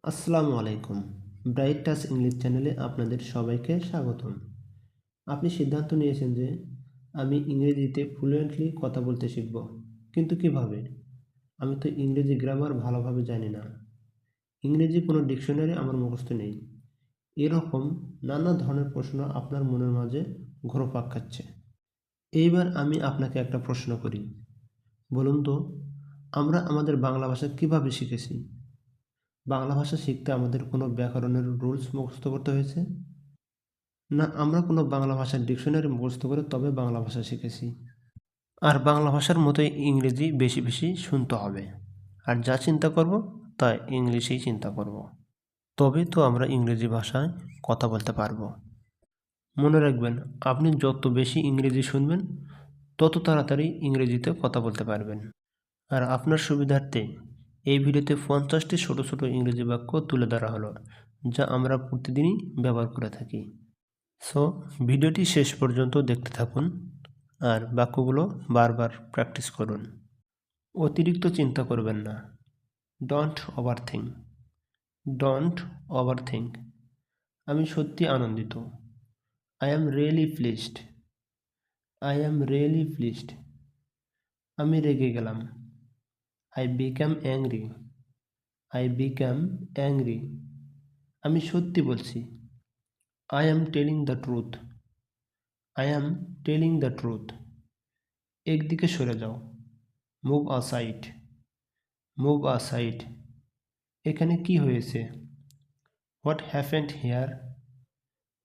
আসসালামু আলাইকুম। Bright touch English চ্যানেলে আপনাদের সবাইকে স্বাগতম। আপনি সিদ্ধান্ত নিয়েছেন যে আমি ইংরেজিতে ফ্লুয়েন্টলি কথা বলতে শিখব, কিন্তু কিভাবে? আমি তো ইংরেজি গ্রামার ভালোভাবে জানি না। ইংরেজি কোনো ডিকশনারি আমার মুখস্থ নেই। এরকম নানা ধরনের প্রশ্ন আপনার মনের মাঝে ঘুরপাক খাচ্ছে। এইবার আমি আপনাকে একটা প্রশ্ন করি। বলুন তো, আমরা আমাদের বাংলা ভাষা কিভাবে শিখেছি? বাংলা ভাষা শিখতে আমাদের কোনো ব্যাকরণের রুলস মুখস্থ করতে হয়েছে? না, আমরা কোনো বাংলা ভাষার ডিকশনারি মুখস্থ করে তবে বাংলা ভাষা শিখেছি। আর বাংলা ভাষার মতোই ইংরেজি বেশি বেশি শুনতে হবে। আর যা চিন্তা করব তা ইংলিশেই চিন্তা করব। তবে তো আমরা ইংরেজি ভাষায় কথা বলতে পারবো। মনে রাখবেন, আপনি যত বেশি ইংরেজি শুনবেন তত তাড়াতাড়ি ইংরেজিতে কথা বলতে পারবেন। আর আপনার সুবিধার্থে এই ভিডিওতে 50টি ছোট ছোট ইংরেজি বাক্য তুলে ধরা হলো, যা আমরা প্রতিদিনই ব্যবহার করে থাকি। সো ভিডিওটি শেষ পর্যন্ত দেখতে থাকুন আর বাক্যগুলো বারবার প্র্যাকটিস করুন। অতিরিক্ত চিন্তা করবেন না। Don't overthink. Don't overthink. আমি সত্যি আনন্দিত। I am really pleased. I am really pleased. আমি রেগে গেলাম। I become angry. I become angry. আমি সত্যি বলছি। I am telling the truth. I am telling the truth. একদিকে সরে যাও। Move aside. Move aside. এখানে কি হয়েছে? What happened here?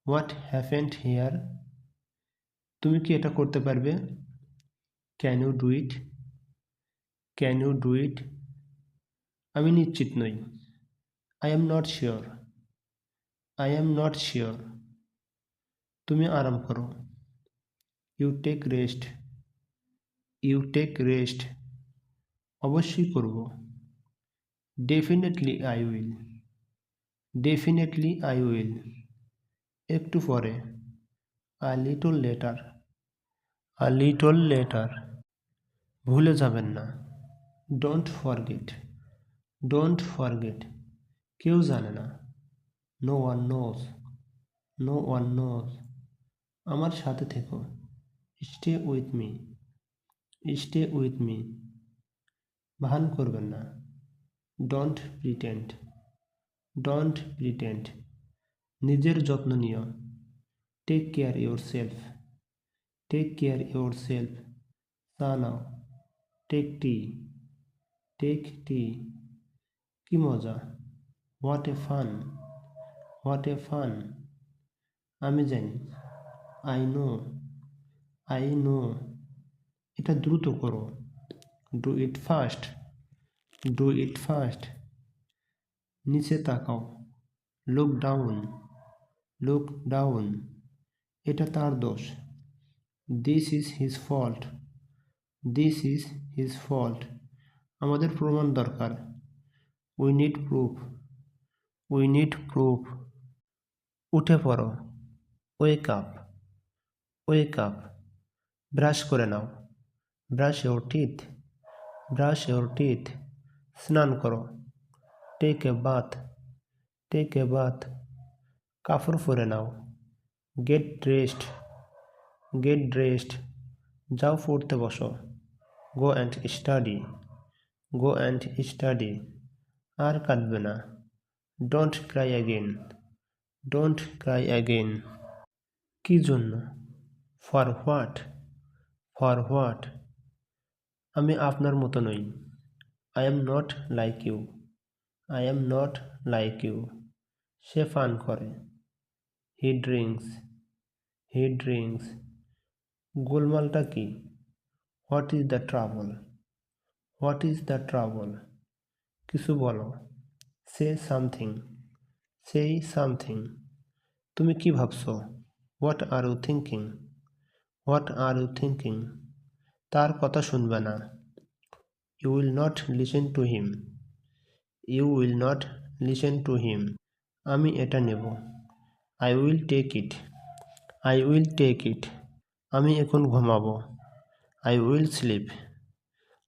What happened here? তুমি কি এটা করতে পারবে? Can you do it? Can you do ইট? আমি নিশ্চিত নই। I am not sure. I am not sure. তুমি আরাম করো। You take rest. You take rest. অবশ্যই করব। Definitely I will. Definitely I will. একটু পরে। A little later. A little later. ভুলে যাবেন না। Don't forget. Don't forget. কেউ জানে না। No one knows. No one knows. আমার সাথে থেকো। Stay with me. Stay with me. ভান করবেন না। Don't pretend. Don't pretend. নিজের যত্ন নিও। Take care yourself. Take care yourself. চা নাও। Take tea. Take tea. কি মজা। What a fun. What a fun. আমি জানি। I know. I know. এটা দ্রুত করো। Do it fast. Do it fast. নিচে তাকাও। Look down. Look down. এটা তার দোষ। This is his fault. This is his fault. আমাদের প্রমাণ দরকার। We need proof. We need proof. উঠে পড়ো। Wake up. Wake up. Brush করে নাও। Brush your teeth. Brush your teeth. স্নান করো। Take a bath. Take a bath. কাপড় পরে নাও। Get dressed. Get dressed. যাও পড়তে বসো। Go and study. Go and study. আর কাঁদবে না। Don't cry again. Don't cry again. কি জন্য? For what. For what. আমি আপনার মতো নই। I am not like you. I am not like you. সে পান করে। He drinks. He drinks. গোলমালটা কি? What is the trouble? What is the trouble? কিছু বলো। Say something. Say something. তুমি কি ভাবছো? What are you thinking? What are you thinking? তার কথা শুনবে না। You will not listen to him. You will not listen to him. আমি এটা নেব। I will take it. I will take it. আমি এখন ঘুমাবো। I will sleep.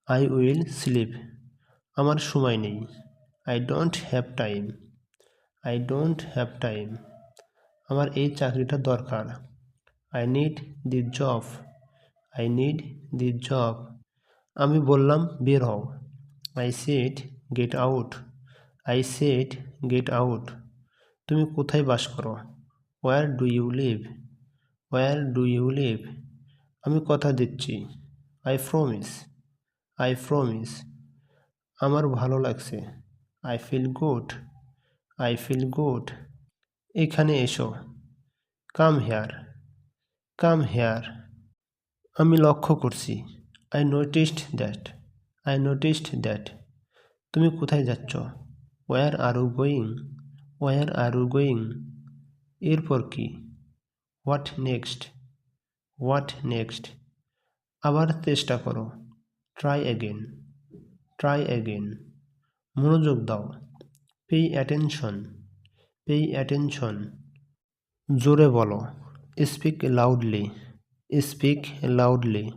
I will sleep. আমার সময় নেই। I don't have time. I don't have time. আমার এই চাকরিটা দরকার। I need this job. I need this job. আমি বললাম বের হও। I said get out. I said get out. তুমি কোথায় বাস করো? Where do you live? Where do you live? আমি কথা দিচ্ছি। I promise. I promise. আমার ভালো লাগছে। I feel good. I feel good. এখানে এসো। Come here. Come here. আমি লক্ষ্য করছি। I noticed that. I noticed that. তুমি কোথায় যাচ্ছ? Where are you going? Where are you going? এরপর কি? What next? What next? আবার চেষ্টা করো। Try again. Try again. মনোযোগ দাও। Pay attention. Pay attention. জোরে বলো। Speak loudly. Speak loudly.